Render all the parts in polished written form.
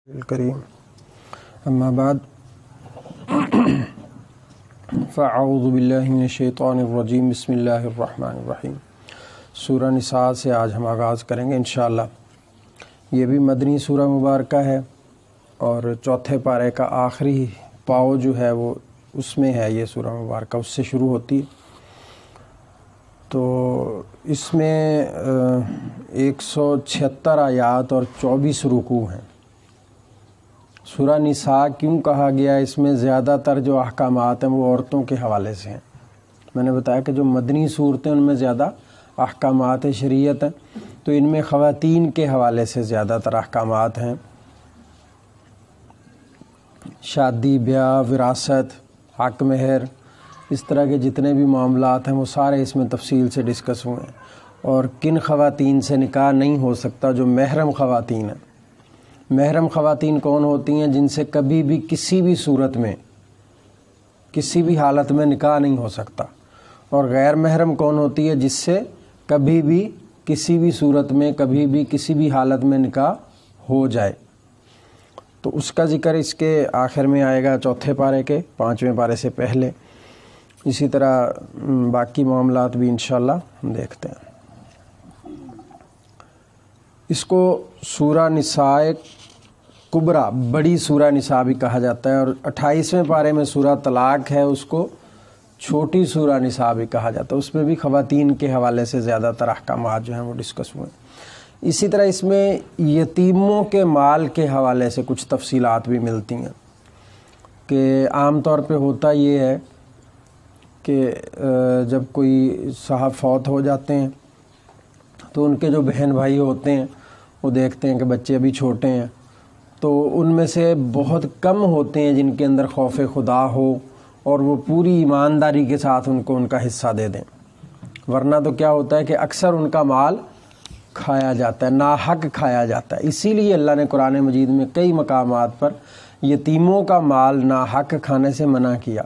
الکریم اما بعد فاعوذ باللہ من الشیطان الرجیم بسم اللہ الرحمن الرحیم۔ سورہ نساء سے آج ہم آغاز کریں گے انشاءاللہ۔ یہ بھی مدنی سورہ مبارکہ ہے اور چوتھے پارے کا آخری پاؤ جو ہے وہ اس میں ہے یہ سورہ مبارکہ، اس سے شروع ہوتی ہے۔ تو اس میں 176 آیات اور 24 رکوع ہیں۔ سورہ نساء کیوں کہا گیا؟ اس میں زیادہ تر جو احکامات ہیں وہ عورتوں کے حوالے سے ہیں۔ میں نے بتایا کہ جو مدنی صورتیں ان میں زیادہ احکامات شریعت ہیں، تو ان میں خواتین کے حوالے سے زیادہ تر احکامات ہیں۔ شادی، بیاہ، وراثت، حق مہر، اس طرح کے جتنے بھی معاملات ہیں وہ سارے اس میں تفصیل سے ڈسکس ہوئے ہیں۔ اور کن خواتین سے نکاح نہیں ہو سکتا؟ جو محرم خواتین ہیں۔ محرم خواتین کون ہوتی ہیں؟ جن سے کبھی بھی کسی بھی صورت میں کسی بھی حالت میں نکاح نہیں ہو سکتا۔ اور غیر محرم کون ہوتی ہے؟ جس سے کبھی بھی کسی بھی صورت میں کبھی بھی کسی بھی حالت میں نکاح ہو جائے۔ تو اس کا ذکر اس کے آخر میں آئے گا، چوتھے پارے کے 5ویں پارے سے پہلے۔ اسی طرح باقی معاملات بھی انشاءاللہ ہم دیکھتے ہیں۔ اس کو سورہ نساء کبریٰ، بڑی سورہ نساء بھی کہا جاتا ہے، اور 28ویں پارے میں سورہ طلاق ہے، اس کو چھوٹی سورہ نساء بھی کہا جاتا ہے۔ اس میں بھی خواتین کے حوالے سے زیادہ تر احکامات جو ہیں وہ ڈسکس ہوئے ہیں۔ اسی طرح اس میں یتیموں کے مال کے حوالے سے کچھ تفصیلات بھی ملتی ہیں کہ عام طور پہ ہوتا یہ ہے کہ جب کوئی صاحب فوت ہو جاتے ہیں تو ان کے جو بہن بھائی ہوتے ہیں وہ دیکھتے ہیں کہ بچے ابھی چھوٹے ہیں، تو ان میں سے بہت کم ہوتے ہیں جن کے اندر خوف خدا ہو اور وہ پوری ایمانداری کے ساتھ ان کو ان کا حصہ دے دیں۔ ورنہ تو کیا ہوتا ہے کہ اکثر ان کا مال کھایا جاتا ہے، ناحق کھایا جاتا ہے۔ اسی لیے اللہ نے قرآن مجید میں کئی مقامات پر یتیموں کا مال ناحق کھانے سے منع کیا۔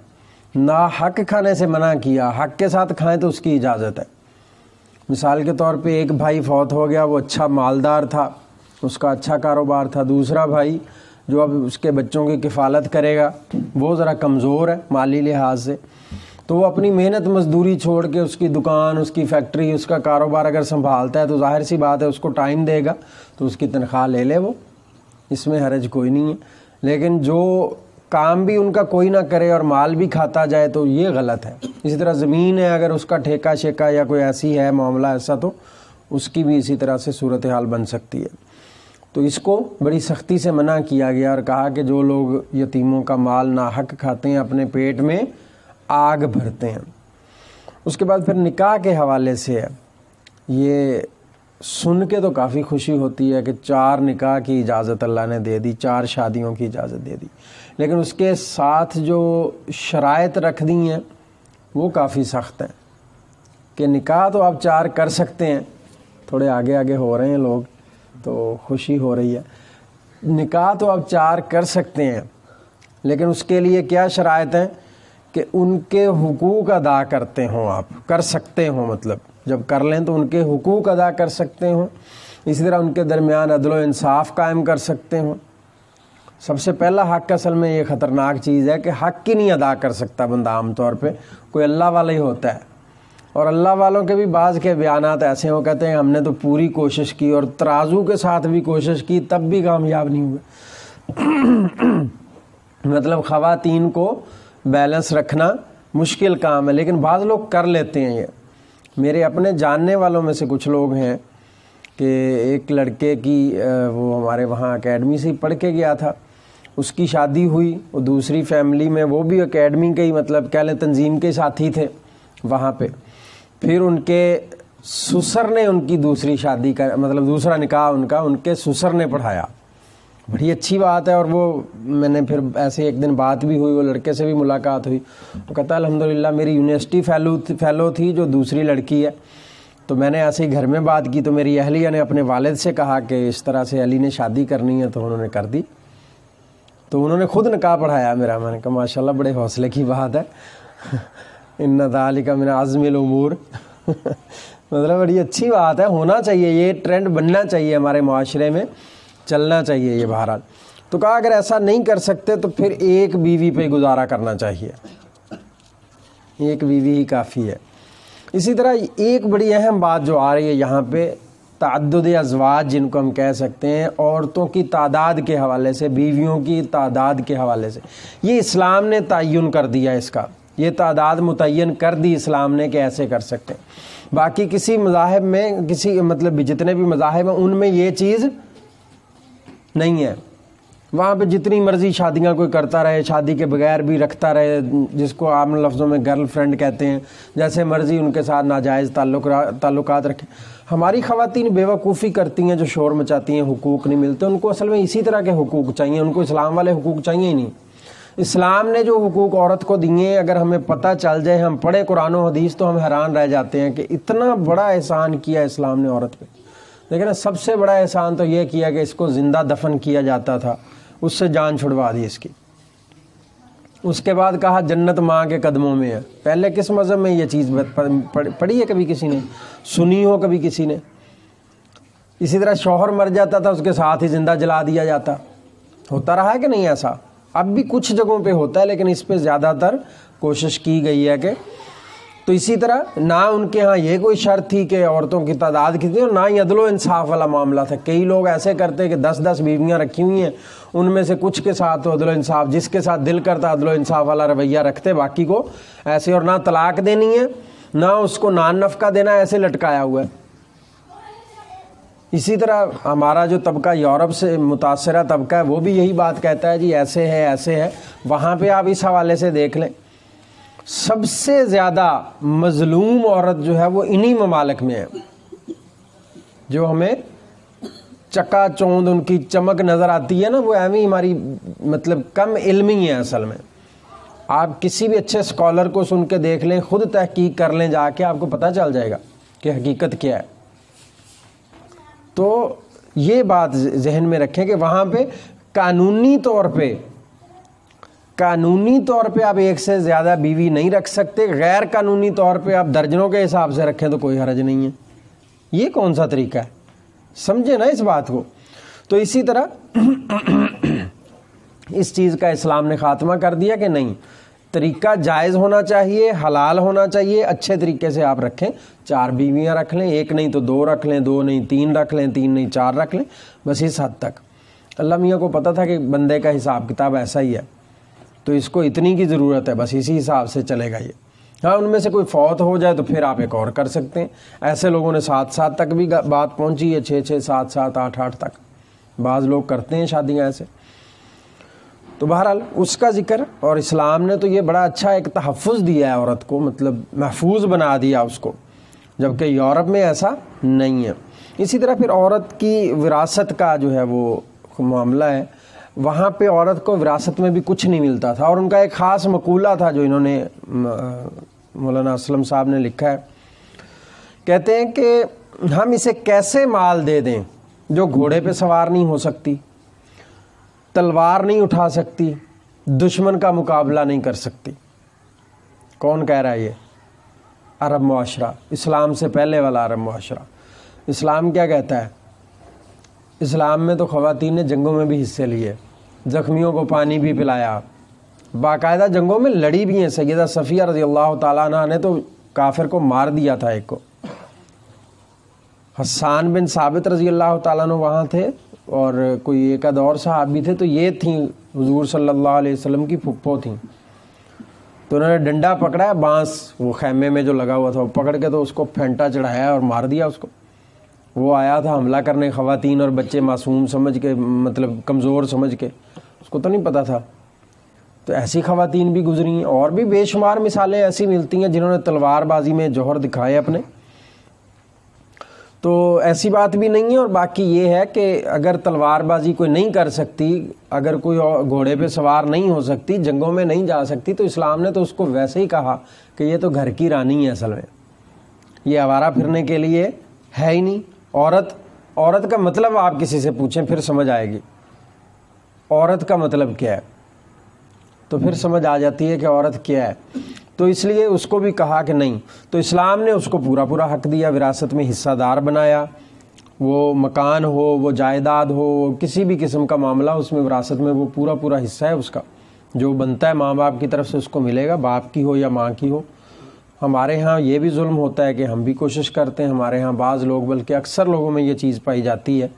ناحق کھانے سے منع کیا، حق کے ساتھ کھائیں تو اس کی اجازت ہے۔ مثال کے طور پہ ایک بھائی فوت ہو گیا، وہ اچھا مالدار تھا، اس کا اچھا کاروبار تھا۔ دوسرا بھائی جو اب اس کے بچوں کی کفالت کرے گا وہ ذرا کمزور ہے مالی لحاظ سے، تو وہ اپنی محنت مزدوری چھوڑ کے اس کی دکان، اس کی فیکٹری، اس کا کاروبار اگر سنبھالتا ہے تو ظاہر سی بات ہے اس کو ٹائم دے گا تو اس کی تنخواہ لے لے، وہ اس میں حرج کوئی نہیں ہے۔ لیکن جو کام بھی ان کا کوئی نہ کرے اور مال بھی کھاتا جائے تو یہ غلط ہے۔ اسی طرح زمین ہے، اگر اس کا ٹھیکہ شیکہ یا کوئی ایسی ہے معاملہ ایسا، تو اس کی بھی اسی طرح سے صورتحال بن سکتی ہے۔ تو اس کو بڑی سختی سے منع کیا گیا اور کہا کہ جو لوگ یتیموں کا مال ناحق کھاتے ہیں اپنے پیٹ میں آگ بھرتے ہیں۔ اس کے بعد پھر نکاح کے حوالے سے ہے، یہ سن کے تو کافی خوشی ہوتی ہے کہ 4 نکاح کی اجازت اللہ نے دے دی، 4 شادیوں کی اجازت دے دی، لیکن اس کے ساتھ جو شرائط رکھ دی ہیں وہ کافی سخت ہیں کہ نکاح تو آپ 4 کر سکتے ہیں، تھوڑے آگے آگے ہو رہے ہیں لوگ تو خوشی ہو رہی ہے۔ نکاح تو آپ 4 کر سکتے ہیں، لیکن اس کے لیے کیا شرائط ہیں کہ ان کے حقوق ادا کرتے ہوں، آپ کر سکتے ہوں، مطلب جب کر لیں تو ان کے حقوق ادا کر سکتے ہوں۔ اسی طرح ان کے درمیان عدل و انصاف قائم کر سکتے ہوں۔ سب سے پہلا حق اصل میں یہ خطرناک چیز ہے کہ حق ہی نہیں ادا کر سکتا بندہ عام طور پہ، کوئی اللہ والا ہی ہوتا ہے، اور اللہ والوں کے بھی بعض کے بیانات ایسے ہیں، وہ کہتے ہیں ہم نے تو پوری کوشش کی اور ترازو کے ساتھ بھی کوشش کی تب بھی کامیاب نہیں ہوئے۔ مطلب خواتین کو بیلنس رکھنا مشکل کام ہے، لیکن بعض لوگ کر لیتے ہیں۔ یہ میرے اپنے جاننے والوں میں سے کچھ لوگ ہیں کہ ایک لڑکے کی وہ ہمارے وہاں اکیڈمی سے پڑھ کے گیا تھا، اس کی شادی ہوئی، وہ دوسری فیملی میں، وہ بھی اکیڈمی کے ہی مطلب کہہ لیں تنظیم کے ساتھی تھے وہاں پہ۔ پھر ان کے سسر نے ان کی دوسری شادی کا مطلب دوسرا نکاح ان کے سسر نے پڑھایا۔ بڑی اچھی بات ہے۔ اور وہ میں نے پھر ایسے ایک دن بات بھی ہوئی، وہ لڑکے سے بھی ملاقات ہوئی، وہ کہتا ہے الحمدللہ میری یونیورسٹی فیلو تھی جو دوسری لڑکی ہے، تو میں نے ایسے ہی گھر میں بات کی تو میری اہلیہ نے اپنے والد سے کہا کہ اس طرح سے علی نے شادی کرنی ہے، تو انہوں نے کر دی، تو انہوں نے خود نکاح پڑھایا میرا۔ میں نے کہا ماشاءاللہ بڑے حوصلے کی بات ہے، ان ذالک من عزم الامور۔ مطلب بڑی اچھی بات ہے، ہونا چاہیے، یہ ٹرینڈ بننا چاہیے ہمارے معاشرے میں، چلنا چاہیے یہ بہرحال۔ تو کہا اگر ایسا نہیں کر سکتے تو پھر ایک بیوی پہ گزارا کرنا چاہیے، ایک بیوی ہی کافی ہے۔ اسی طرح ایک بڑی اہم بات جو آ رہی ہے یہاں پہ، تعدد ازواج جن کو ہم کہہ سکتے ہیں، عورتوں کی تعداد کے حوالے سے، بیویوں کی تعداد کے حوالے سے، یہ اسلام نے تعین کر دیا، اس کا یہ تعداد متعین کر دی اسلام نے کہ ایسے کر سکتے ہیں۔ باقی کسی مذاہب میں، کسی مطلب جتنے بھی مذاہب ہیں ان میں یہ چیز نہیں ہے، وہاں پہ جتنی مرضی شادیاں کوئی کرتا رہے، شادی کے بغیر بھی رکھتا رہے، جس کو عام لفظوں میں گرل فرینڈ کہتے ہیں، جیسے مرضی ان کے ساتھ ناجائز تعلقات رکھیں۔ ہماری خواتین بیوقوفی کرتی ہیں جو شور مچاتی ہیں، حقوق نہیں ملتے ان کو، اصل میں اسی طرح کے حقوق چاہیے، ان کو اسلام والے حقوق چاہیے ہی نہیں۔ اسلام نے جو حقوق عورت کو دیے، اگر ہمیں پتہ چل جائے، ہم پڑھے قرآن و حدیث تو ہم حیران رہ جاتے ہیں کہ اتنا بڑا احسان کیا اسلام نے عورت پہ۔ لیکن سب سے بڑا احسان تو یہ کیا کہ اس کو زندہ دفن کیا جاتا تھا، اس سے جان چھڑوا دی اس کی۔ اس کے بعد کہا جنت ماں کے قدموں میں ہے۔ پہلے کس مذہب میں یہ چیز پڑھی ہے کبھی کسی نے؟ سنی ہو کبھی کسی نے؟ اسی طرح شوہر مر جاتا تھا، اس کے ساتھ ہی زندہ جلا دیا جاتا، ہوتا رہا ہے کہ نہیں ایسا؟ اب بھی کچھ جگہوں پہ ہوتا ہے، لیکن اس پہ زیادہ تر کوشش کی گئی ہے کہ، تو اسی طرح نہ ان کے ہاں یہ کوئی شرط تھی کہ عورتوں کی تعداد کتنی، اور نہ ہی عدل و انصاف والا معاملہ تھا۔ کئی لوگ ایسے کرتے کہ 10 بیویاں رکھی ہوئی ہیں، ان میں سے کچھ کے ساتھ تو عدل و انصاف، جس کے ساتھ دل کرتا عدل و انصاف والا رویہ رکھتے، باقی کو ایسے، اور نہ طلاق دینی ہے نہ اس کو نان نفقہ دینا، ایسے لٹکایا ہوا ہے۔ اسی طرح ہمارا جو طبقہ یورپ سے متاثرہ طبقہ ہے وہ بھی یہی بات کہتا ہے، جی ایسے ہے ایسے ہے۔ وہاں پہ آپ اس حوالے سے دیکھ لیں، سب سے زیادہ مظلوم عورت جو ہے وہ انہی ممالک میں ہے، جو ہمیں چکا چوند ان کی چمک نظر آتی ہے نا، وہ ایویں ہماری مطلب کم علمی ہے اصل میں۔ آپ کسی بھی اچھے اسکالر کو سن کے دیکھ لیں، خود تحقیق کر لیں جا کے، آپ کو پتہ چل جائے گا کہ حقیقت کیا ہے۔ تو یہ بات ذہن میں رکھیں کہ وہاں پہ قانونی طور پہ آپ ایک سے زیادہ بیوی نہیں رکھ سکتے، غیر قانونی طور پہ آپ درجنوں کے حساب سے رکھیں تو کوئی حرج نہیں ہے۔ یہ کون سا طریقہ ہے؟ سمجھے نا اس بات کو۔ تو اسی طرح اس چیز کا اسلام نے خاتمہ کر دیا کہ نہیں، طریقہ جائز ہونا چاہیے، حلال ہونا چاہیے، اچھے طریقے سے آپ رکھیں۔ 4 بیویاں رکھ لیں، 1 نہیں تو 2 رکھ لیں، 2 نہیں 3 رکھ لیں، 3 نہیں 4 رکھ لیں، بس اس حد تک۔ اللہ میاں کو پتہ تھا کہ بندے کا حساب کتاب ایسا ہی ہے، تو اس کو اتنی کی ضرورت ہے، بس اسی حساب سے چلے گا یہ۔ ہاں ان میں سے کوئی فوت ہو جائے تو پھر آپ ایک اور کر سکتے ہیں۔ ایسے لوگوں نے 7 تک بھی بات پہنچی ہے، 6 7 8 تک بعض لوگ کرتے ہیں شادیاں ایسے۔ تو بہرحال اس کا ذکر، اور اسلام نے تو یہ بڑا اچھا ایک تحفظ دیا ہے عورت کو، مطلب محفوظ بنا دیا اس کو، جبکہ یورپ میں ایسا نہیں ہے۔ اسی طرح پھر عورت کی وراثت کا جو ہے وہ معاملہ ہے، وہاں پہ عورت کو وراثت میں بھی کچھ نہیں ملتا تھا، اور ان کا ایک خاص مقولہ تھا جو انہوں نے مولانا اسلم صاحب نے لکھا ہے، کہتے ہیں کہ ہم اسے کیسے مال دے دیں جو گھوڑے پہ سوار نہیں ہو سکتی، تلوار نہیں اٹھا سکتی، دشمن کا مقابلہ نہیں کر سکتی۔ کون کہہ رہا ہے یہ؟ عرب معاشرہ، اسلام سے پہلے والا عرب معاشرہ۔ اسلام کیا کہتا ہے؟ اسلام میں تو خواتین نے جنگوں میں بھی حصے لیے، زخمیوں کو پانی بھی پلایا، باقاعدہ جنگوں میں لڑی بھی ہیں۔ سیدہ صفیہ رضی اللہ تعالیٰ عنہ نے تو کافر کو مار دیا تھا ایک کو۔ حسان بن ثابت رضی اللہ تعالیٰ عنہ وہاں تھے، اور کوئی ایک آدھ اور صحابی تھے، تو یہ تھیں حضور صلی اللہ علیہ وسلم کی پھپھو تھیں۔ تو انہوں نے ڈنڈا پکڑا، بانس وہ خیمے میں جو لگا ہوا تھا وہ پکڑ کے تو اس کو پھینٹا چڑھایا اور مار دیا اس کو۔ وہ آیا تھا حملہ کرنے، خواتین اور بچے معصوم سمجھ کے، مطلب کمزور سمجھ کے، اس کو تو نہیں پتہ تھا۔ تو ایسی خواتین بھی گزری ہیں، اور بھی بے شمار مثالیں ایسی ملتی ہیں جنہوں نے تلوار بازی میں جوہر دکھائے اپنے۔ تو ایسی بات بھی نہیں ہے۔ اور باقی یہ ہے کہ اگر تلوار بازی کوئی نہیں کر سکتی، اگر کوئی گھوڑے پہ سوار نہیں ہو سکتی، جنگوں میں نہیں جا سکتی، تو اسلام نے تو اس کو ویسے ہی کہا کہ یہ تو گھر کی رانی ہے، اصل میں یہ آوارہ پھرنے کے لیے ہے ہی نہیں۔ عورت کا مطلب آپ کسی سے پوچھیں پھر سمجھ آئے گی، عورت کا مطلب کیا ہے، تو پھر سمجھ آ جاتی ہے کہ عورت کیا ہے۔ تو اس لیے اس کو بھی کہا کہ نہیں، تو اسلام نے اس کو پورا حق دیا، وراثت میں حصہ دار بنایا، وہ مکان ہو، وہ جائیداد ہو، کسی بھی قسم کا معاملہ، اس میں وراثت میں وہ پورا پورا حصہ ہے اس کا، جو بنتا ہے ماں باپ کی طرف سے اس کو ملے گا، باپ کی ہو یا ماں کی ہو۔ ہمارے ہاں یہ بھی ظلم ہوتا ہے کہ ہم بھی کوشش کرتے ہیں، ہمارے ہاں بعض لوگ بلکہ اکثر لوگوں میں یہ چیز پائی جاتی ہے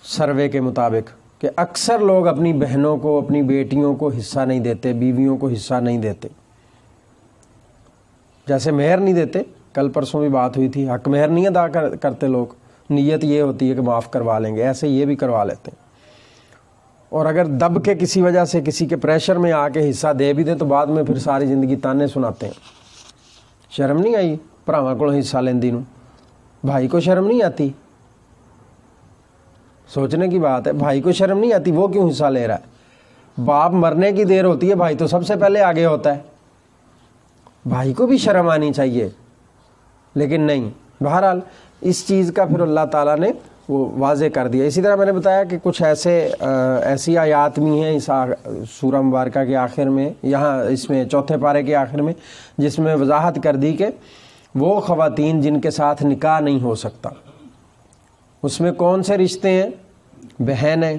سروے کے مطابق کہ اکثر لوگ اپنی بہنوں کو، اپنی بیٹیوں کو حصہ نہیں دیتے، بیویوں کو حصہ نہیں دیتے، جیسے مہر نہیں دیتے، کل پرسوں بھی بات ہوئی تھی، حق مہر نہیں ادا کرتے لوگ، نیت یہ ہوتی ہے کہ معاف کروا لیں گے، ایسے یہ بھی کروا لیتے ہیں، اور اگر دب کے کسی وجہ سے کسی کے پریشر میں آ کے حصہ دے بھی دیں تو بعد میں پھر ساری زندگی تانے سناتے ہیں۔ شرم نہیں آئی بھراواں کولوں حصہ لیندی نوں؟ بھائی کو شرم نہیں آتی؟ سوچنے کی بات ہے، بھائی کو شرم نہیں آتی، وہ کیوں حصہ لے رہا ہے؟ باپ مرنے کی دیر ہوتی ہے، بھائی تو سب سے پہلے آگے ہوتا ہے، بھائی کو بھی شرم آنی چاہیے، لیکن نہیں۔ بہرحال اس چیز کا پھر اللہ تعالیٰ نے وہ واضح کر دیا۔ اسی طرح میں نے بتایا کہ کچھ ایسی آیات بھی ہیں اس سورہ مبارکہ کے آخر میں، یہاں اس میں چوتھے پارے کے آخر میں، جس میں وضاحت کر دی کہ وہ خواتین جن کے ساتھ نکاح نہیں ہو سکتا، اس میں کون سے رشتے ہیں؟ بہن ہے،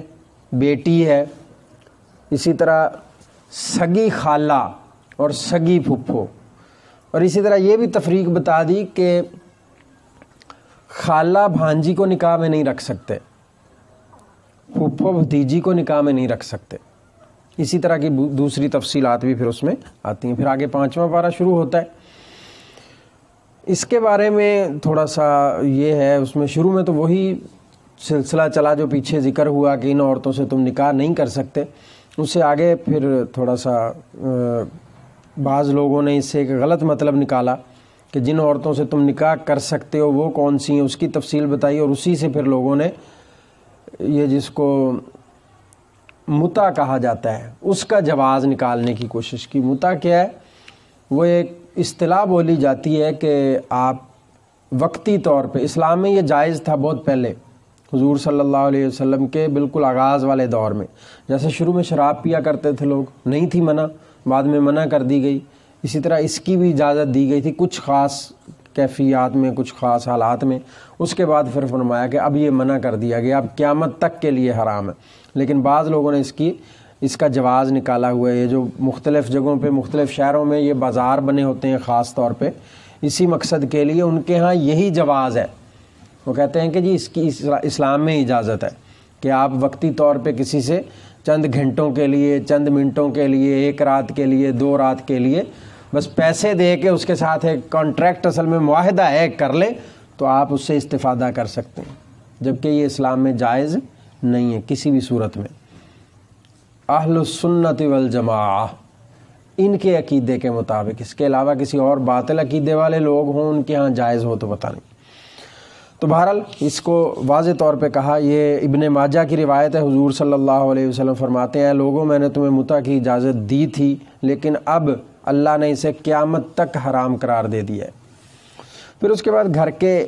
بیٹی ہے، اسی طرح سگی خالہ اور سگی پھپھو، اور اسی طرح یہ بھی تفریق بتا دی کہ خالہ بھانجی کو نکاح میں نہیں رکھ سکتے، پھپھو بھتیجی کو نکاح میں نہیں رکھ سکتے۔ اسی طرح کی دوسری تفصیلات بھی پھر اس میں آتی ہیں۔ پھر آگے 5واں پارہ شروع ہوتا ہے، اس کے بارے میں تھوڑا سا یہ ہے، اس میں شروع میں تو وہی سلسلہ چلا جو پیچھے ذکر ہوا کہ ان عورتوں سے تم نکاح نہیں کر سکتے، اس سے آگے پھر تھوڑا سا بعض لوگوں نے اس سے ایک غلط مطلب نکالا کہ جن عورتوں سے تم نکاح کر سکتے ہو وہ کون سی ہیں، اس کی تفصیل بتائی، اور اسی سے پھر لوگوں نے یہ جس کو متع کہا جاتا ہے اس کا جواز نکالنے کی کوشش کی۔ متع کیا ہے؟ وہ ایک اصطلاح بولی جاتی ہے کہ آپ وقتی طور پہ، اسلام میں یہ جائز تھا بہت پہلے، حضور صلی اللہ علیہ وسلم کے بالکل آغاز والے دور میں، جیسے شروع میں شراب پیا کرتے تھے لوگ، نہیں تھی منع، بعد میں منع کر دی گئی، اسی طرح اس کی بھی اجازت دی گئی تھی کچھ خاص کیفیات میں، کچھ خاص حالات میں، اس کے بعد پھر فرمایا کہ اب یہ منع کر دیا گیا، اب قیامت تک کے لیے حرام ہے۔ لیکن بعض لوگوں نے اس کا جواز نکالا ہوا ہے، یہ جو مختلف جگہوں پہ، مختلف شہروں میں یہ بازار بنے ہوتے ہیں خاص طور پہ اسی مقصد کے لیے، ان کے ہاں یہی جواز ہے، وہ کہتے ہیں کہ جی اس کی اسلام میں اجازت ہے کہ آپ وقتی طور پہ کسی سے چند گھنٹوں کے لیے، چند منٹوں کے لیے، ایک رات کے لیے، 2 رات کے لیے بس پیسے دے کے اس کے ساتھ ایک کانٹریکٹ، اصل میں معاہدہ ہے، کر لیں تو آپ اس سے استفادہ کر سکتے ہیں، جبکہ یہ اسلام میں جائز نہیں ہے کسی بھی صورت میں۔ اہل السنت والجماعہ ان کے عقیدے کے مطابق، اس کے علاوہ کسی اور باطل عقیدے والے لوگ ہوں ان کے ہاں جائز ہو تو پتہ نہیں۔ تو بہرحال اس کو واضح طور پہ کہا، یہ ابن ماجہ کی روایت ہے، حضور صلی اللہ علیہ وسلم فرماتے ہیں، لوگوں میں نے تمہیں متع کی اجازت دی تھی لیکن اب اللہ نے اسے قیامت تک حرام قرار دے دیا ہے۔ پھر اس کے بعد گھر کے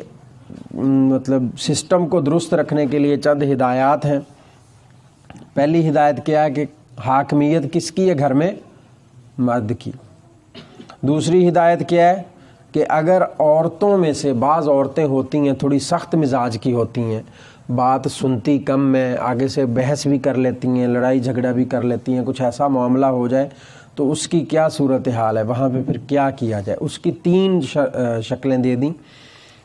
مطلب سسٹم کو درست رکھنے کے لیے چند ہدایات ہیں۔ پہلی ہدایت کیا ہے کہ حاکمیت کس کی ہے گھر میں؟ مرد کی۔ دوسری ہدایت کیا ہے کہ اگر عورتوں میں سے بعض عورتیں ہوتی ہیں تھوڑی سخت مزاج کی ہوتی ہیں، بات سنتی کم ہے، آگے سے بحث بھی کر لیتی ہیں، لڑائی جھگڑا بھی کر لیتی ہیں، کچھ ایسا معاملہ ہو جائے تو اس کی کیا صورتحال ہے، وہاں پہ پھر کیا کیا جائے، اس کی 3 شکلیں دے دیں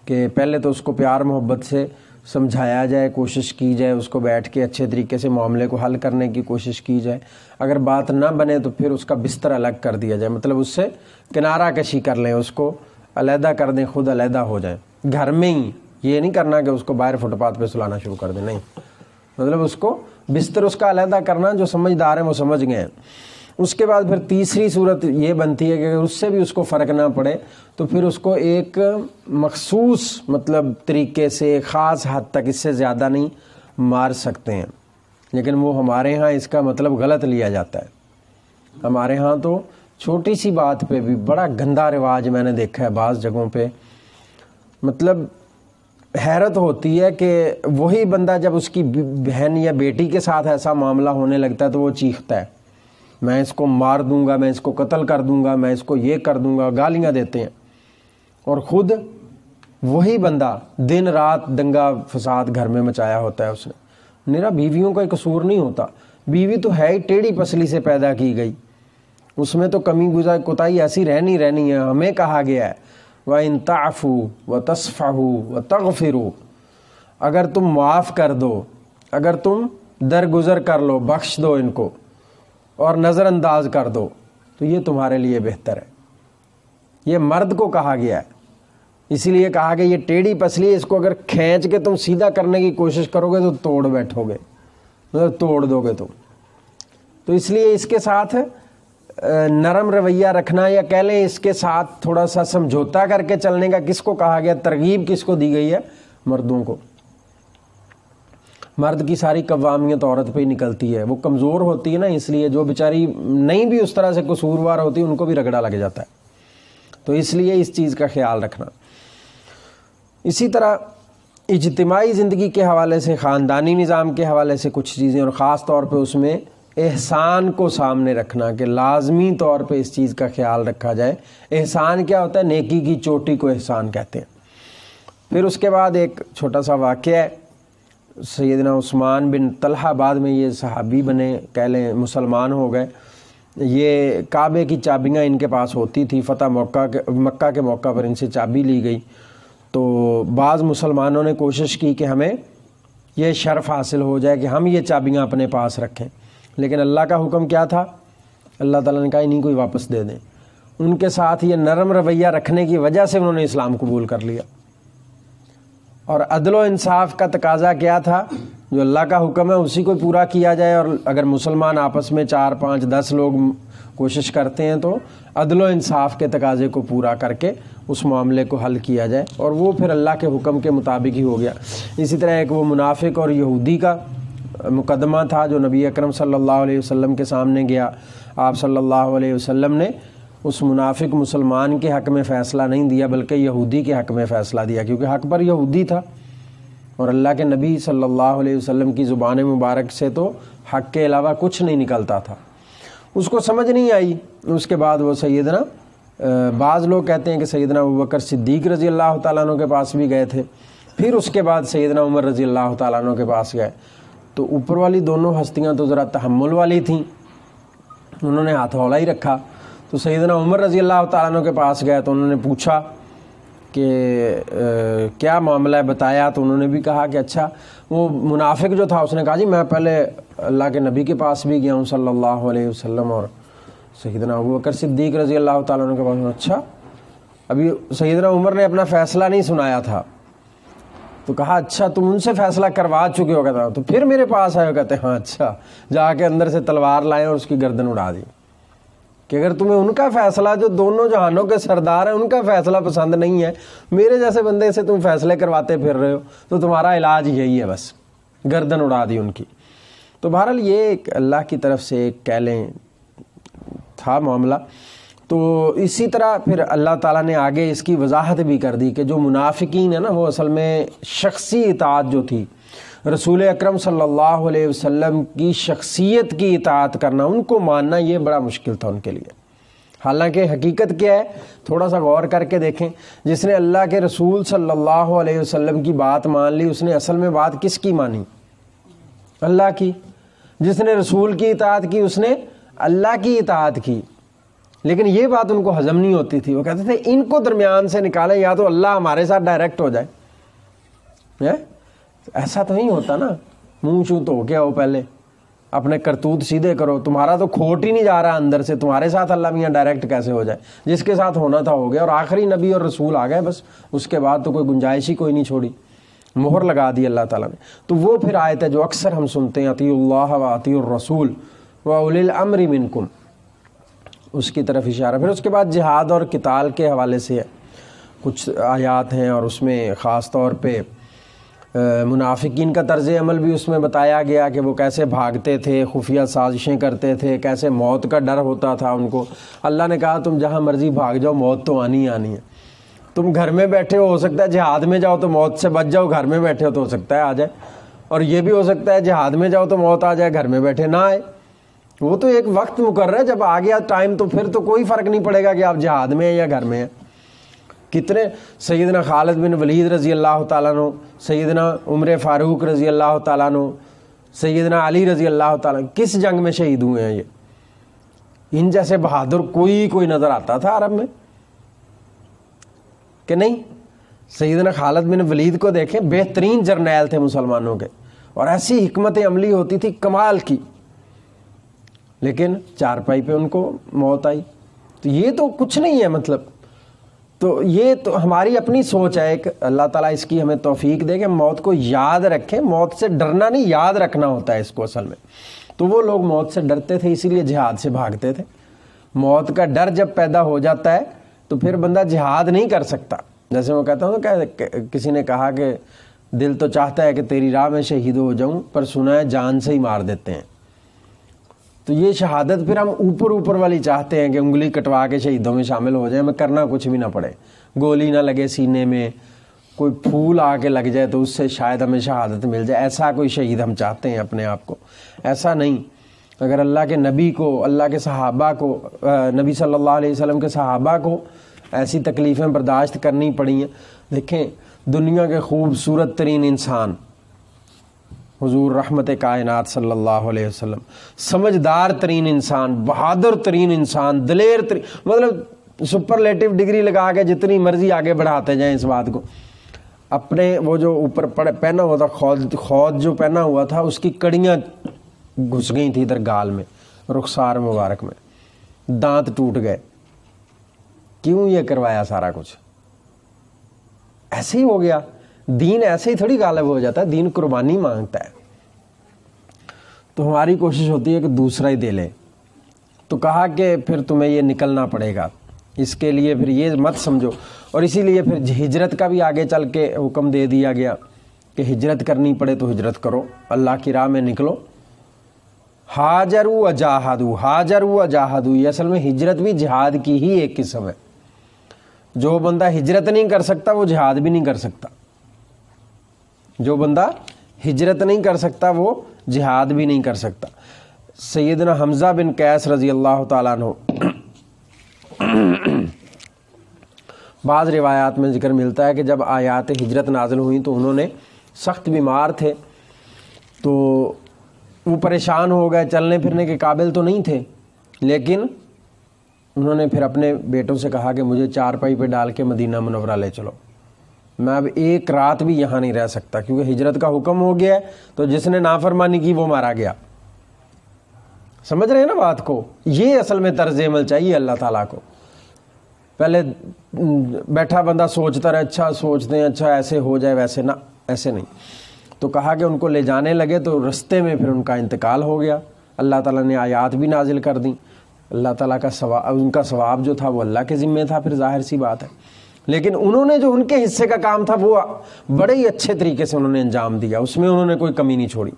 کہ پہلے تو اس کو پیار محبت سے سمجھایا جائے، کوشش کی جائے، اس کو بیٹھ کے اچھے طریقے سے معاملے کو حل کرنے کی کوشش کی جائے، اگر بات نہ بنے تو پھر اس کا بستر الگ کر دیا جائے، مطلب اس سے کنارہ کشی کر لیں، اس کو علیحدہ کر دیں، خود علیحدہ ہو جائیں گھر میں ہی، یہ نہیں کرنا کہ اس کو باہر فٹ پاتھ پہ سلانا شروع کر دیں، نہیں، مطلب اس کو بستر اس کا علیحدہ کرنا، جو سمجھدار ہیں وہ سمجھ گئے ہیں۔ اس کے بعد پھر تیسری صورت یہ بنتی ہے کہ اگر اس سے بھی اس کو فرق نہ پڑے تو پھر اس کو ایک مخصوص مطلب طریقے سے خاص حد تک، اس سے زیادہ نہیں مار سکتے ہیں، لیکن وہ ہمارے ہاں اس کا مطلب غلط لیا جاتا ہے۔ ہمارے ہاں تو چھوٹی سی بات پہ بھی بڑا گندا رواج میں نے دیکھا ہے بعض جگہوں پہ، مطلب حیرت ہوتی ہے کہ وہی بندہ جب اس کی بہن یا بیٹی کے ساتھ ایسا معاملہ ہونے لگتا ہے تو وہ چیختا ہے، میں اس کو مار دوں گا، میں اس کو قتل کر دوں گا، میں اس کو یہ کر دوں گا، گالیاں دیتے ہیں، اور خود وہی بندہ دن رات دنگا فساد گھر میں مچایا ہوتا ہے اس نے. میرا بیویوں کا قصور نہیں ہوتا, بیوی تو ہے ہی ٹیڑھی پسلی سے پیدا کی گئی, اس میں تو کمی کوتاہی ایسی رہنی ہے. ہمیں کہا گیا ہے وَإِن تَعْفُوا وَتَصْفَحُوا وَتَغْفِرُوا, اگر تم معاف کر دو, اگر تم درگزر کر لو, بخش دو ان کو اور نظر انداز کر دو تو یہ تمہارے لیے بہتر ہے. یہ مرد کو کہا گیا ہے, اسی لیے کہا کہ یہ ٹیڑھی پسلی ہے, اس کو اگر کھینچ کے تم سیدھا کرنے کی کوشش کرو گے تو توڑ بیٹھو گے, مطلب توڑ دو گے تم. تو اس لیے اس کے ساتھ نرم رویہ رکھنا, یا کہہ لیں اس کے ساتھ تھوڑا سا سمجھوتا کر کے چلنے کا کس کو کہا گیا؟ ترغیب کس کو دی گئی ہے؟ مردوں کو. مرد کی ساری قوامیت عورت پہ ہی نکلتی ہے, وہ کمزور ہوتی ہے نا, اس لیے جو بیچاری نہیں بھی اس طرح سے قصوروار ہوتی ان کو بھی رگڑا لگ جاتا ہے. تو اس لیے اس چیز کا خیال رکھنا. اسی طرح اجتماعی زندگی کے حوالے سے, خاندانی نظام کے حوالے سے کچھ چیزیں, اور خاص طور پہ اس میں احسان کو سامنے رکھنا کہ لازمی طور پہ اس چیز کا خیال رکھا جائے. احسان کیا ہوتا ہے؟ نیکی کی چوٹی کو احسان کہتے ہیں. پھر اس کے بعد ایک چھوٹا سا واقعہ ہے, سیدنا عثمان بن طلحہ بعد میں یہ صحابی بنے, کہہ لیں مسلمان ہو گئے. یہ کعبے کی چابیاں ان کے پاس ہوتی تھی, فتح مکہ کے موقع پر ان سے چابی لی گئی. تو بعض مسلمانوں نے کوشش کی کہ ہمیں یہ شرف حاصل ہو جائے کہ ہم یہ چابیاں اپنے پاس رکھیں, لیکن اللہ کا حکم کیا تھا؟ اللہ تعالیٰ نے کہا انہیں کوئی واپس دے دیں. ان کے ساتھ یہ نرم رویہ رکھنے کی وجہ سے انہوں نے اسلام قبول کر لیا. اور عدل و انصاف کا تقاضا کیا تھا؟ جو اللہ کا حکم ہے اسی کو پورا کیا جائے, اور اگر مسلمان آپس میں 4 5 10 لوگ کوشش کرتے ہیں تو عدل و انصاف کے تقاضے کو پورا کر کے اس معاملے کو حل کیا جائے, اور وہ پھر اللہ کے حکم کے مطابق ہی ہو گیا. اسی طرح ایک وہ منافق اور یہودی کا مقدمہ تھا جو نبی اکرم صلی اللہ علیہ وسلم کے سامنے گیا. آپ صلی اللہ علیہ وسلم نے اس منافق مسلمان کے حق میں فیصلہ نہیں دیا بلکہ یہودی کے حق میں فیصلہ دیا, کیونکہ حق پر یہودی تھا, اور اللہ کے نبی صلی اللہ علیہ وسلم کی زبان مبارک سے تو حق کے علاوہ کچھ نہیں نکلتا تھا. اس کو سمجھ نہیں آئی. اس کے بعد وہ سیدنا, بعض لوگ کہتے ہیں کہ سیدنا ابوبکر صدیق رضی اللہ تعالیٰ عنہ کے پاس بھی گئے تھے, پھر اس کے بعد سیدنا عمر رضی اللہ تعالیٰ عنہ کے پاس گئے. تو اوپر والی دونوں ہستیاں تو ذرا تحمل والی تھیں, انہوں نے ہاتھ ہولا ہی رکھا. تو سیدنا عمر رضی اللہ تعالیٰ عنہ کے پاس گئے تو انہوں نے پوچھا کہ کیا معاملہ ہے, بتایا. تو انہوں نے بھی کہا کہ اچھا. وہ منافق جو تھا اس نے کہا جی میں پہلے اللہ کے نبی کے پاس بھی گیا ہوں صلی اللہ علیہ وسلم, اور سیدنا ابوبکر صدیق رضی اللہ تعالیٰ عنہ کے پاس. اچھا, ابھی سیدنا عمر نے اپنا فیصلہ نہیں سنایا تھا. تو کہا اچھا تم ان سے فیصلہ کروا چکے ہو, کہتا تو پھر میرے پاس آئے ہو. کہتے ہاں اچھا. جا کے اندر سے تلوار لائے اور اس کی گردن اڑا دی کہ اگر تمہیں ان کا فیصلہ, جو دونوں جہانوں کے سردار ہیں, ان کا فیصلہ پسند نہیں ہے, میرے جیسے بندے سے تم فیصلے کرواتے پھر رہے ہو, تو تمہارا علاج یہی ہے, بس گردن اڑا دی ان کی. تو بہرحال یہ ایک اللہ کی طرف سے ایک کہہ لیں تھا معاملہ. تو اسی طرح پھر اللہ تعالیٰ نے آگے اس کی وضاحت بھی کر دی کہ جو منافقین ہیں نا, وہ اصل میں شخصی اطاعت جو تھی, رسول اکرم صلی اللہ علیہ وسلم کی شخصیت کی اطاعت کرنا, ان کو ماننا, یہ بڑا مشکل تھا ان کے لیے. حالانکہ حقیقت کیا ہے, تھوڑا سا غور کر کے دیکھیں. جس نے اللہ کے رسول صلی اللہ علیہ وسلم کی بات مان لی, اس نے اصل میں بات کس کی مانی؟ اللہ کی. جس نے رسول کی اطاعت کی اس نے اللہ کی اطاعت کی. لیکن یہ بات ان کو ہضم نہیں ہوتی تھی. وہ کہتے تھے ان کو درمیان سے نکالیں, یا تو اللہ ہمارے ساتھ ڈائریکٹ ہو جائے. ایسا تو نہیں ہوتا نا, منہ چوں تو کیا ہو, پہلے اپنے کرتوت سیدھے کرو. تمہارا تو کھوٹ ہی نہیں جا رہا اندر سے, تمہارے ساتھ اللہ میاں ڈائریکٹ کیسے ہو جائے؟ جس کے ساتھ ہونا تھا ہو گیا, اور آخری نبی اور رسول آ گئے, بس اس کے بعد تو کوئی گنجائش ہی کوئی نہیں چھوڑی, مہر لگا دی اللہ تعالیٰ نے. تو وہ پھر آیت ہے جو اکثر ہم سنتے ہیں, اطیعوا اللہ و اطیعوا الرسول و اولی الامر منکم, اس کی طرف اشارہ. پھر اس کے بعد جہاد اور قتال کے حوالے سے کچھ آیات ہیں, اور اس میں خاص طور پہ منافقین کا طرز عمل بھی اس میں بتایا گیا کہ وہ کیسے بھاگتے تھے, خفیہ سازشیں کرتے تھے, کیسے موت کا ڈر ہوتا تھا ان کو. اللہ نے کہا تم جہاں مرضی بھاگ جاؤ, موت تو آنی ہی آنی ہے. تم گھر میں بیٹھے ہو سکتا ہے جہاد میں جاؤ تو موت سے بچ جاؤ, گھر میں بیٹھے ہو تو سکتا ہے آ جائے, اور یہ بھی ہو سکتا ہے جہاد میں جاؤ تو موت آ جائے, گھر میں بیٹھے نہ آئے. وہ تو ایک وقت مقرر ہے, جب آ گیا ٹائم تو پھر تو کوئی فرق نہیں پڑے گا کہ آپ جہاد میں ہیں یا گھر میں ہیں. کتنے سیدنا خالد بن ولید رضی اللہ تعالیٰ عنہ، سیدنا عمر فاروق رضی اللہ تعالیٰ عنہ، سیدنا علی رضی اللہ تعالیٰ عنہ کس جنگ میں شہید ہوئے ہیں؟ یہ ان جیسے بہادر کوئی نظر آتا تھا عرب میں کہ نہیں؟ سیدنا خالد بن ولید کو دیکھیں، بہترین جرنیل تھے مسلمانوں کے، اور ایسی حکمت عملی ہوتی تھی کمال کی، لیکن چارپائی پہ ان کو موت آئی۔ تو یہ تو کچھ نہیں ہے، مطلب تو یہ تو ہماری اپنی سوچ ہے ایک، اللہ تعالیٰ اس کی ہمیں توفیق دے کہ موت کو یاد رکھیں۔ موت سے ڈرنا نہیں، یاد رکھنا ہوتا ہے اس کو اصل میں۔ تو وہ لوگ موت سے ڈرتے تھے، اسی لیے جہاد سے بھاگتے تھے۔ موت کا ڈر جب پیدا ہو جاتا ہے تو پھر بندہ جہاد نہیں کر سکتا۔ جیسے میں کہتا ہوں کہ کسی نے کہا کہ دل تو چاہتا ہے کہ تیری راہ میں شہید ہو جاؤں، پر سنا ہے جان سے ہی مار دیتے ہیں۔ تو یہ شہادت پھر ہم اوپر والی چاہتے ہیں کہ انگلی کٹوا کے شہیدوں میں شامل ہو جائیں، ہمیں کرنا کچھ بھی نہ پڑے، گولی نہ لگے سینے میں، کوئی پھول آ کے لگ جائے تو اس سے شاید ہمیں شہادت مل جائے، ایسا کوئی شہید ہم چاہتے ہیں اپنے آپ کو۔ ایسا نہیں۔ اگر اللہ کے نبی کو، اللہ کے صحابہ کو، نبی صلی اللہ علیہ وسلم کے صحابہ کو ایسی تکلیفیں برداشت کرنی پڑی ہیں۔ دیکھیں دنیا کے خوبصورت ترین انسان حضور رحمت کائنات صلی اللہ علیہ وسلم، سمجھدار ترین انسان، بہادر ترین انسان، دلیر ترین، مطلب سپرلیٹو ڈگری لگا کے جتنی مرضی آگے بڑھاتے جائیں اس بات کو۔ اپنے وہ جو اوپر پہنا ہوا تھا خود جو پہنا ہوا تھا، اس کی کڑیاں گھس گئی تھی ادھر گال میں، رخسار مبارک میں، دانت ٹوٹ گئے۔ کیوں یہ کروایا سارا کچھ؟ ایسے ہی ہو گیا۔ دین ایسے ہی تھوڑی غالب ہو جاتا ہے، دین قربانی مانگتا ہے۔ تو ہماری کوشش ہوتی ہے کہ دوسرا ہی دے لے۔ تو کہا کہ پھر تمہیں یہ نکلنا پڑے گا، اس کے لیے پھر یہ مت سمجھو، اور اسی لیے پھر ہجرت کا بھی آگے چل کے حکم دے دیا گیا کہ ہجرت کرنی پڑے تو ہجرت کرو، اللہ کی راہ میں نکلو۔ ہاجروا وجاہدوا، ہاجروا وجاہدوا، یہ اصل میں ہجرت بھی جہاد کی ہی ایک قسم ہے۔ جو بندہ ہجرت نہیں کر سکتا وہ جہاد بھی نہیں کر سکتا، جو بندہ ہجرت نہیں کر سکتا وہ جہاد بھی نہیں کر سکتا۔ سیدنا حمزہ بن قیس رضی اللہ تعالیٰ عنہ، بعض روایات میں ذکر ملتا ہے کہ جب آیات ہجرت نازل ہوئیں تو انہوں نے سخت بیمار تھے، تو وہ پریشان ہو گئے، چلنے پھرنے کے قابل تو نہیں تھے، لیکن انہوں نے پھر اپنے بیٹوں سے کہا کہ مجھے چارپائی پہ ڈال کے مدینہ منورہ لے چلو، میں اب ایک رات بھی یہاں نہیں رہ سکتا، کیونکہ ہجرت کا حکم ہو گیا ہے، تو جس نے نافرمانی کی وہ مارا گیا۔ سمجھ رہے ہیں نا بات کو؟ یہ اصل میں طرز عمل چاہیے اللہ تعالیٰ کو۔ پہلے بیٹھا بندہ سوچتا رہے، اچھا سوچتے ہیں، اچھا ایسے ہو جائے، ویسے نہ، ایسے نہیں۔ تو کہا کہ ان کو لے جانے لگے تو رستے میں پھر ان کا انتقال ہو گیا۔ اللہ تعالیٰ نے آیات بھی نازل کر دیں۔ اللہ تعالیٰ کا ثواب، ان کا ثواب جو تھا وہ اللہ کے ذمے تھا، پھر ظاہر سی بات ہے، لیکن انہوں نے جو ان کے حصے کا کام تھا وہ بڑے ہی اچھے طریقے سے انہوں نے انجام دیا، اس میں انہوں نے کوئی کمی نہیں چھوڑی۔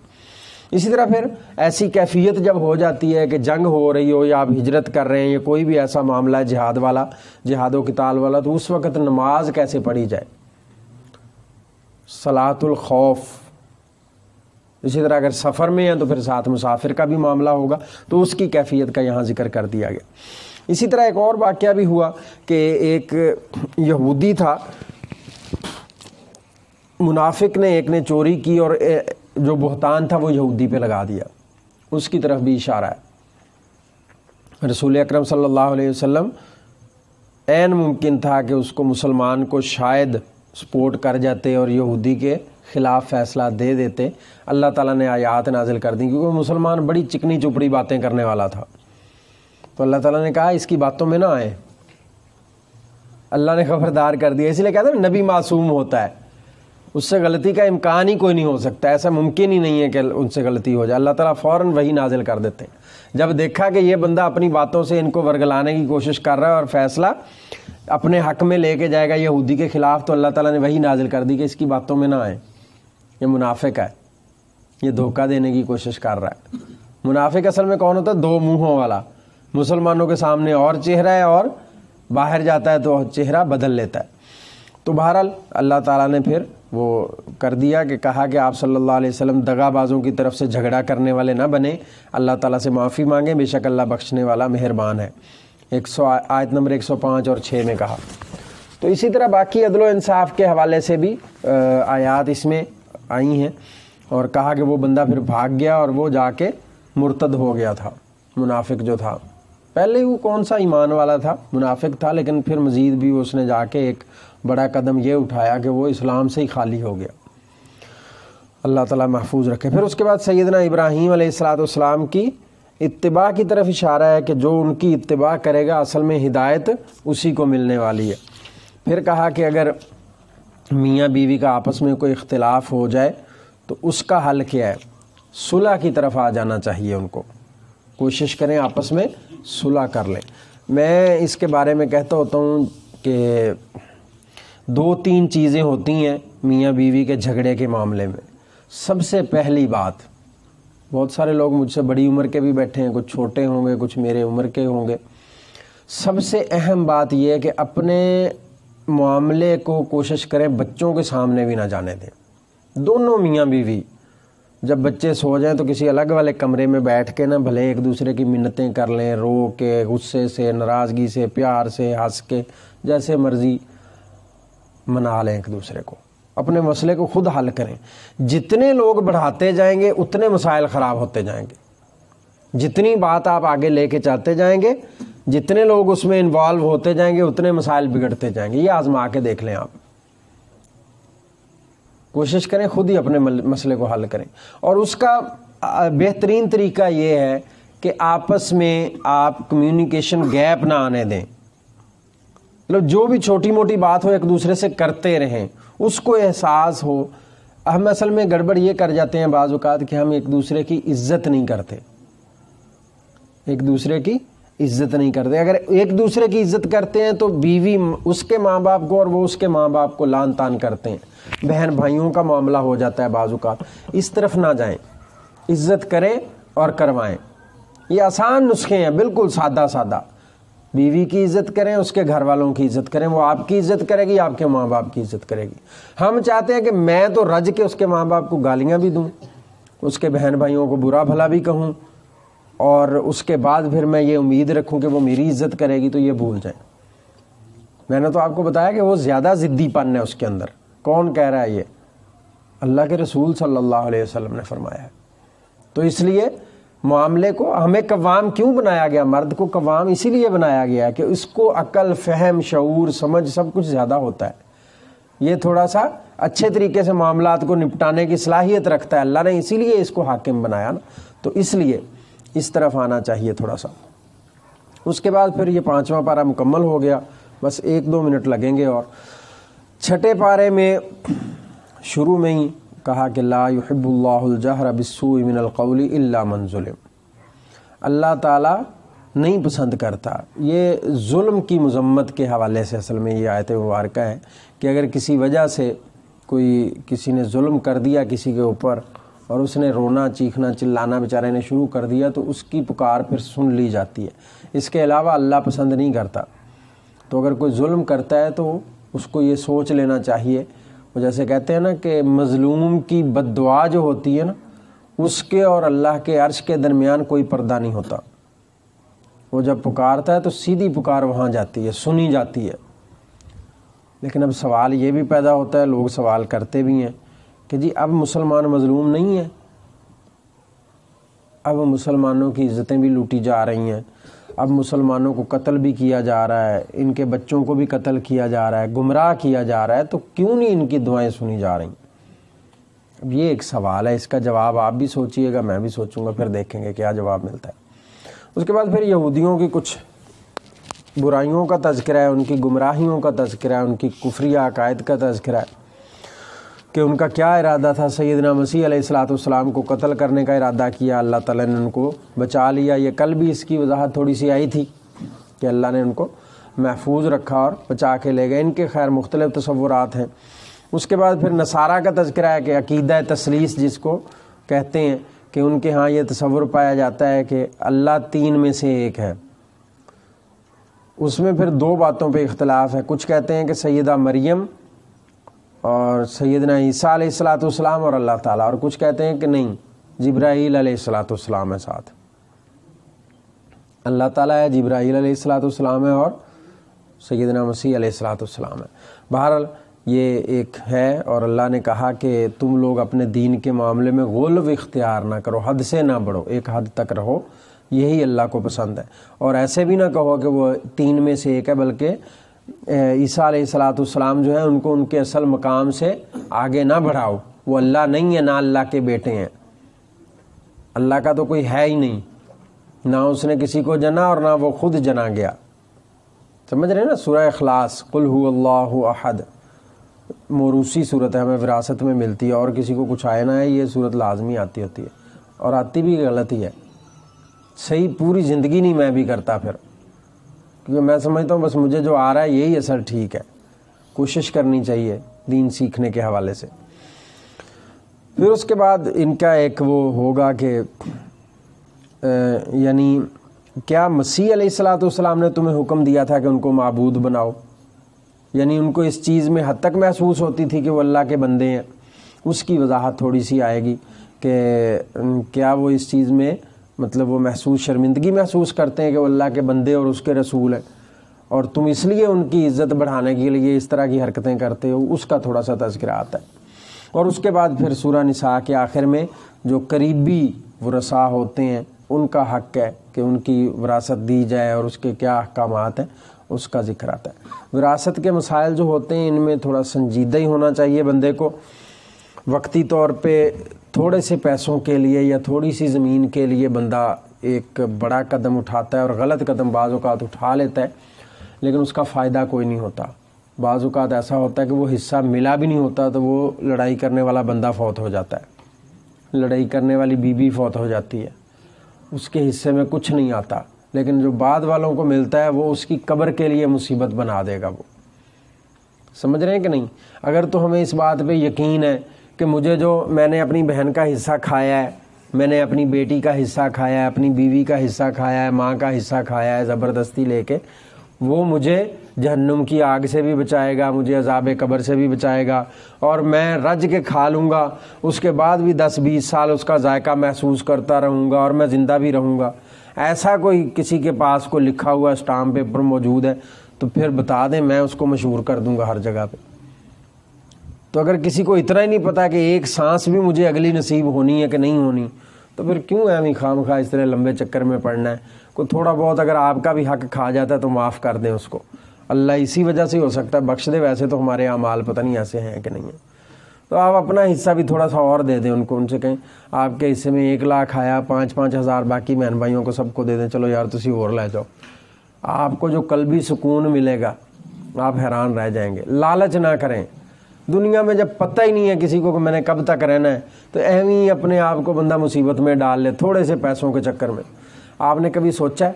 اسی طرح پھر ایسی کیفیت جب ہو جاتی ہے کہ جنگ ہو رہی ہو یا آپ ہجرت کر رہے ہیں یا کوئی بھی ایسا معاملہ ہے جہاد والا، جہاد و قتال والا، تو اس وقت نماز کیسے پڑھی جائے؟ صلاۃ الخوف۔ اسی طرح اگر سفر میں ہیں تو پھر ساتھ مسافر کا بھی معاملہ ہوگا، تو اس کی کیفیت کا یہاں ذکر کر دیا گیا۔ اسی طرح ایک اور واقعہ بھی ہوا کہ ایک یہودی تھا، منافق نے ایک نے چوری کی اور جو بہتان تھا وہ یہودی پہ لگا دیا، اس کی طرف بھی اشارہ ہے۔ رسول اکرم صلی اللہ علیہ وسلم عین ممکن تھا کہ اس کو مسلمان کو شاید سپورٹ کر جاتے اور یہودی کے خلاف فیصلہ دے دیتے۔ اللہ تعالیٰ نے آیات نازل کر دیں، کیونکہ وہ مسلمان بڑی چکنی چپڑی باتیں کرنے والا تھا، تو اللہ تعالیٰ نے کہا اس کی باتوں میں نہ آئے۔ اللہ نے خبردار کر دیا، اسی لیے کہتے ہیں نبی معصوم ہوتا ہے، اس سے غلطی کا امکان ہی کوئی نہیں ہو سکتا، ایسا ممکن ہی نہیں ہے کہ ان سے غلطی ہو جائے۔ اللہ تعالیٰ فوراً وہی نازل کر دیتے ہیں۔ جب دیکھا کہ یہ بندہ اپنی باتوں سے ان کو ورگلانے کی کوشش کر رہا ہے اور فیصلہ اپنے حق میں لے کے جائے گا یہودی کے خلاف، تو اللہ تعالیٰ نے وہی نازل کر دی کہ اس کی باتوں میں نہ آئے، یہ منافق ہے، یہ دھوکہ دینے کی کوشش کر رہا ہے۔ منافق اصل میں کون ہوتا ہے؟ دو منہوں والا، مسلمانوں کے سامنے اور چہرہ ہے اور باہر جاتا ہے تو چہرہ بدل لیتا ہے۔ تو بہرحال اللہ تعالیٰ نے پھر وہ کر دیا کہ کہا کہ آپ صلی اللہ علیہ وسلم دغا بازوں کی طرف سے جھگڑا کرنے والے نہ بنے، اللہ تعالیٰ سے معافی مانگیں، بے شک اللہ بخشنے والا مہربان ہے۔ آیت نمبر 105 اور 6 میں کہا۔ تو اسی طرح باقی عدل و انصاف کے حوالے سے بھی آیات اس میں آئی ہیں، اور کہا کہ وہ بندہ پھر بھاگ گیا اور وہ جا کے مرتد ہو گیا تھا، منافق جو تھا. پہلے وہ کون سا ایمان والا تھا، منافق تھا، لیکن پھر مزید بھی اس نے جا کے ایک بڑا قدم یہ اٹھایا کہ وہ اسلام سے ہی خالی ہو گیا. اللہ تعالیٰ محفوظ رکھے. پھر اس کے بعد سیدنا ابراہیم علیہ السلام کی اتباع کی طرف اشارہ ہے کہ جو ان کی اتباع کرے گا اصل میں ہدایت اسی کو ملنے والی ہے. پھر کہا کہ اگر میاں بیوی کا آپس میں کوئی اختلاف ہو جائے تو اس کا حل کیا ہے، صلح کی طرف آ جانا چاہیے. ان کو کوشش کریں آپس میں صلح کر لیں. میں اس کے بارے میں کہتا ہوتا ہوں کہ 2-3 چیزیں ہوتی ہیں میاں بیوی کے جھگڑے کے معاملے میں. سب سے پہلی بات، بہت سارے لوگ مجھ سے بڑی عمر کے بھی بیٹھے ہیں، کچھ چھوٹے ہوں گے، کچھ میرے عمر کے ہوں گے. سب سے اہم بات یہ ہے کہ اپنے معاملے کو کوشش کریں بچوں کے سامنے بھی نہ جانے دیں. دونوں میاں بیوی جب بچے سو جائیں تو کسی الگ والے کمرے میں بیٹھ کے نہ بھلے ایک دوسرے کی منتیں کر لیں، رو کے، غصے سے، ناراضگی سے، پیار سے، ہنس کے، جیسے مرضی منا لیں ایک دوسرے کو. اپنے مسئلے کو خود حل کریں. جتنے لوگ بڑھاتے جائیں گے اتنے مسائل خراب ہوتے جائیں گے. جتنی بات آپ آگے لے کے چلتے جائیں گے، جتنے لوگ اس میں انوالو ہوتے جائیں گے، اتنے مسائل بگڑتے جائیں گے. یہ آزما کے دیکھ لیں. آپ کوشش کریں خود ہی اپنے مسئلے کو حل کریں. اور اس کا بہترین طریقہ یہ ہے کہ آپس میں آپ کمیونیکیشن گیپ نہ آنے دیں. مطلب جو بھی چھوٹی موٹی بات ہو ایک دوسرے سے کرتے رہیں، اس کو احساس ہو. ہم اصل میں گڑبڑ یہ کر جاتے ہیں بعض اوقات کہ ہم ایک دوسرے کی عزت نہیں کرتے. ایک دوسرے کی عزت نہیں کرتے. اگر ایک دوسرے کی عزت کرتے ہیں تو بیوی اس کے ماں باپ کو اور وہ اس کے ماں باپ کو لان تان کرتے ہیں. بہن بھائیوں کا معاملہ ہو جاتا ہے بعض اوقات. اس طرف نہ جائیں. عزت کریں اور کروائیں. یہ آسان نسخے ہیں، بالکل سادہ سادہ. بیوی کی عزت کریں، اس کے گھر والوں کی عزت کریں. وہ آپ کی عزت کرے گی، آپ کے ماں باپ کی عزت کرے گی. ہم چاہتے ہیں کہ میں تو رج کے اس کے ماں باپ کو گالیاں بھی دوں، اس کے بہن بھائیوں کو برا بھلا بھی کہوں، اور اس کے بعد پھر میں یہ امید رکھوں کہ وہ میری عزت کرے گی. تو یہ بھول جائیں. میں نے تو آپ کو بتایا کہ وہ زیادہ ضدی پن ہے اس کے اندر. کون کہہ رہا ہے؟ یہ اللہ کے رسول صلی اللہ علیہ وسلم نے فرمایا ہے. تو اس لیے معاملے کو ہمیں قوام کیوں بنایا گیا؟ مرد کو قوام اسی لیے بنایا گیا کہ اس کو عقل، فہم، شعور، سمجھ سب کچھ زیادہ ہوتا ہے. یہ تھوڑا سا اچھے طریقے سے معاملات کو نپٹانے کی صلاحیت رکھتا ہے. اللہ نے اسی لیے اس کو حاکم بنایا نا. تو اس لیے اس طرف آنا چاہیے تھوڑا سا. اس کے بعد پھر یہ 5واں پارہ مکمل ہو گیا. بس 1-2 منٹ لگیں گے. اور 6 پارے میں شروع میں ہی کہا کہ لا يحب اللہ الجہر بالسوء من القول الا من ظلم. اللہ تعالیٰ نہیں پسند کرتا. یہ ظلم کی مذمت کے حوالے سے اصل میں یہ آیت مبارکہ ہے کہ اگر کسی وجہ سے کسی نے ظلم کر دیا کسی کے اوپر اور اس نے رونا، چیخنا، چلانا بیچارے نے شروع کر دیا تو اس کی پکار پھر سن لی جاتی ہے. اس کے علاوہ اللہ پسند نہیں کرتا. تو اگر کوئی ظلم کرتا ہے تو اس کو یہ سوچ لینا چاہیے. وہ جیسے کہتے ہیں نا کہ مظلوم کی بد دعا جو ہوتی ہے نا، اس کے اور اللہ کے عرش کے درمیان کوئی پردہ نہیں ہوتا. وہ جب پکارتا ہے تو سیدھی پکار وہاں جاتی ہے، سنی جاتی ہے. لیکن اب سوال یہ بھی پیدا ہوتا ہے، لوگ سوال کرتے بھی ہیں کہ جی اب مسلمان مظلوم نہیں ہیں، اب مسلمانوں کی عزتیں بھی لوٹی جا رہی ہیں، اب مسلمانوں کو قتل بھی کیا جا رہا ہے، ان کے بچوں کو بھی قتل کیا جا رہا ہے، گمراہ کیا جا رہا ہے، تو کیوں نہیں ان کی دعائیں سنی جا رہی؟ اب یہ ایک سوال ہے. اس کا جواب آپ بھی سوچئے گا، میں بھی سوچوں گا، پھر دیکھیں گے کیا جواب ملتا ہے. اس کے بعد پھر یہودیوں کی کچھ برائیوں کا تذکرہ ہے، ان کی گمراہیوں کا تذکرہ ہے، ان کی کفریہ عقائد کا تذکرہ ہے کہ ان کا کیا ارادہ تھا. سیدنا مسیح علیہ السلام کو قتل کرنے کا ارادہ کیا، اللہ تعالیٰ نے ان کو بچا لیا. یہ کل بھی اس کی وضاحت تھوڑی سی آئی تھی کہ اللہ نے ان کو محفوظ رکھا اور بچا کے لے گئے. ان کے خیر مختلف تصورات ہیں. اس کے بعد پھر نصارہ کا تذکرہ ہے کہ عقیدہ تثلیث جس کو کہتے ہیں کہ ان کے ہاں یہ تصور پایا جاتا ہے کہ اللہ 3 میں سے ایک ہے. اس میں پھر 2 باتوں پہ اختلاف ہے. کچھ کہتے ہیں کہ سیدہ مریم اور سیدنا عیسیٰ علیہ السلام اور اللہ تعالیٰ، اور کچھ کہتے ہیں کہ نہیں، جبرائیل علیہ السلام ہے ساتھ. اللہ تعالیٰ ہے، جبرائیل علیہ السلام ہے اور سیدنا مسیح علیہ الصلوۃ والسلام ہے۔ بہرحال یہ ایک ہے، اور اللہ نے کہا کہ تم لوگ اپنے دین کے معاملے میں غلو اختیار نہ کرو، حد سے نہ بڑھو، ایک حد تک رہو، یہی اللہ کو پسند ہے۔ اور ایسے بھی نہ کہو کہ وہ تین میں سے ایک ہے، بلکہ عیسیٰ علیہ الصلوۃ والسلام جو ہیں ان کو ان کے اصل مقام سے آگے نہ بڑھاؤ۔ وہ اللہ نہیں ہے، نہ اللہ کے بیٹے ہیں، اللہ کا تو کوئی ہے ہی نہیں، نہ اس نے کسی کو جنا اور نہ وہ خود جنا گیا۔ سمجھ رہے ہیں نا؟ سورہ اخلاص، قل هو اللہ احد، موروثی صورت ہے، ہمیں وراثت میں ملتی ہے، اور کسی کو کچھ آئے نہ ہے، یہ صورت لازمی آتی ہوتی ہے، اور آتی بھی غلط ہی ہے، صحیح پوری زندگی نہیں میں بھی کرتا پھر، کیونکہ میں سمجھتا ہوں بس مجھے جو آ رہا ہے یہی اصل ٹھیک ہے۔ کوشش کرنی چاہیے دین سیکھنے کے حوالے سے۔ پھر اس کے بعد ان کا ایک وہ ہوگا کہ یعنی کیا مسیح علیہ الصلوۃ والسلام نے تمہیں حکم دیا تھا کہ ان کو معبود بناؤ؟ یعنی ان کو اس چیز میں حد تک محسوس ہوتی تھی کہ وہ اللہ کے بندے ہیں؟ اس کی وضاحت تھوڑی سی آئے گی کہ کیا وہ اس چیز میں مطلب وہ شرمندگی محسوس کرتے ہیں کہ وہ اللہ کے بندے اور اس کے رسول ہیں، اور تم اس لیے ان کی عزت بڑھانے کے لیے اس طرح کی حرکتیں کرتے ہو؟ اس کا تھوڑا سا تذکرہ آتا ہے۔ اور اس کے بعد پھر سورہ نساء کے آخر میں جو قریبی ورثاء ہوتے ہیں ان کا حق ہے کہ ان کی وراثت دی جائے اور اس کے کیا احکامات ہیں اس کا ذکر آتا ہے۔ وراثت کے مسائل جو ہوتے ہیں ان میں تھوڑا سنجیدہ ہی ہونا چاہیے بندے کو۔ وقتی طور پہ تھوڑے سے پیسوں کے لیے یا تھوڑی سی زمین کے لیے بندہ ایک بڑا قدم اٹھاتا ہے اور غلط قدم بعض اوقات اٹھا لیتا ہے، لیکن اس کا فائدہ کوئی نہیں ہوتا۔ بعض اوقات ایسا ہوتا ہے کہ وہ حصہ ملا بھی نہیں ہوتا تو وہ لڑائی کرنے والا بندہ فوت ہو جاتا ہے، لڑائی کرنے والی بیوی فوت ہو جاتی ہے، اس کے حصے میں کچھ نہیں آتا، لیکن جو بعد والوں کو ملتا ہے وہ اس کی قبر کے لیے مصیبت بنا دے گا۔ وہ سمجھ رہے ہیں کہ نہیں؟ اگر تو ہمیں اس بات پہ یقین ہے کہ مجھے جو میں نے اپنی بہن کا حصہ کھایا ہے، میں نے اپنی بیٹی کا حصہ کھایا ہے، اپنی بیوی کا حصہ کھایا ہے، ماں کا حصہ کھایا ہے زبردستی لے کے، وہ مجھے جہنم کی آگ سے بھی بچائے گا، مجھے عذاب قبر سے بھی بچائے گا، اور میں رج کے کھا لوں گا، اس کے بعد بھی 10-20 سال اس کا ذائقہ محسوس کرتا رہوں گا اور میں زندہ بھی رہوں گا۔ ایسا کوئی کسی کے پاس کو لکھا ہوا اسٹامپ پیپر موجود ہے تو پھر بتا دیں، میں اس کو مشہور کر دوں گا ہر جگہ پہ۔ تو اگر کسی کو اتنا ہی نہیں پتا کہ ایک سانس بھی مجھے اگلی نصیب ہونی ہے کہ نہیں ہونی، تو پھر کیوں ہے خواہ مخواہ اس طرح لمبے چکر میں پڑنا ہے؟ کوئی تھوڑا بہت اگر آپ کا بھی حق کھا جاتا ہے تو معاف کر دیں اس کو، اللہ اسی وجہ سے ہو سکتا ہے بخش دے، ویسے تو ہمارے اعمال پتہ نہیں ایسے ہیں کہ نہیں ہیں۔ تو آپ اپنا حصہ بھی تھوڑا سا اور دے دیں ان کو، ان سے کہیں آپ کے حصے میں 1 لاکھ آیا، 5-5 ہزار باقی بہن بھائیوں کو سب کو دے دیں، چلو یار تسی اور لے جاؤ۔ آپ کو جو قلبی سکون ملے گا آپ حیران رہ جائیں گے۔ لالچ نہ کریں، دنیا میں جب پتہ ہی نہیں ہے کسی کو کہ میں نے کب تک رہنا ہے تو ایویں ہی اپنے آپ کو بندہ مصیبت میں ڈال لے تھوڑے سے پیسوں کے چکر میں۔ آپ نے کبھی سوچا ہے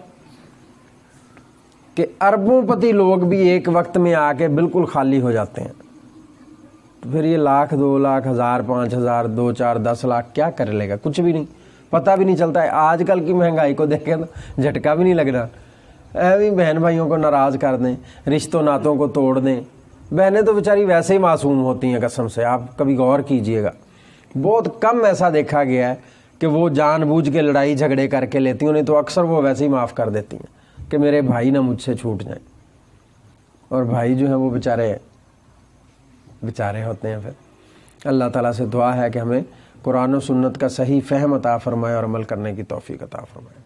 کہ اربوں پتی لوگ بھی ایک وقت میں آ کے بالکل خالی ہو جاتے ہیں، تو پھر یہ 1,00,000 2,00,000 1,000 5,000 2 4 10 لاکھ کیا کر لے گا؟ کچھ بھی نہیں، پتہ بھی نہیں چلتا ہے۔ آج کل کی مہنگائی کو دیکھیں تو جھٹکا بھی نہیں لگنا۔ ایویں بہن بھائیوں کو ناراض کر دیں، رشتوں ناتوں کو توڑ دیں۔ بہنیں تو بیچاری ویسے ہی معصوم ہوتی ہیں قسم سے، آپ کبھی غور کیجئے گا، بہت کم ایسا دیکھا گیا ہے کہ وہ جان بوجھ کے لڑائی جھگڑے کر کے لیتی ہیں، انہیں تو اکثر وہ ویسے ہی معاف کر دیتی ہیں کہ میرے بھائی نہ مجھ سے چھوٹ جائیں، اور بھائی جو ہیں وہ بیچارے ہوتے ہیں۔ پھر اللہ تعالیٰ سے دعا ہے کہ ہمیں قرآن و سنت کا صحیح فہم عطا فرمائے اور عمل کرنے کی توفیق عطا فرمائے۔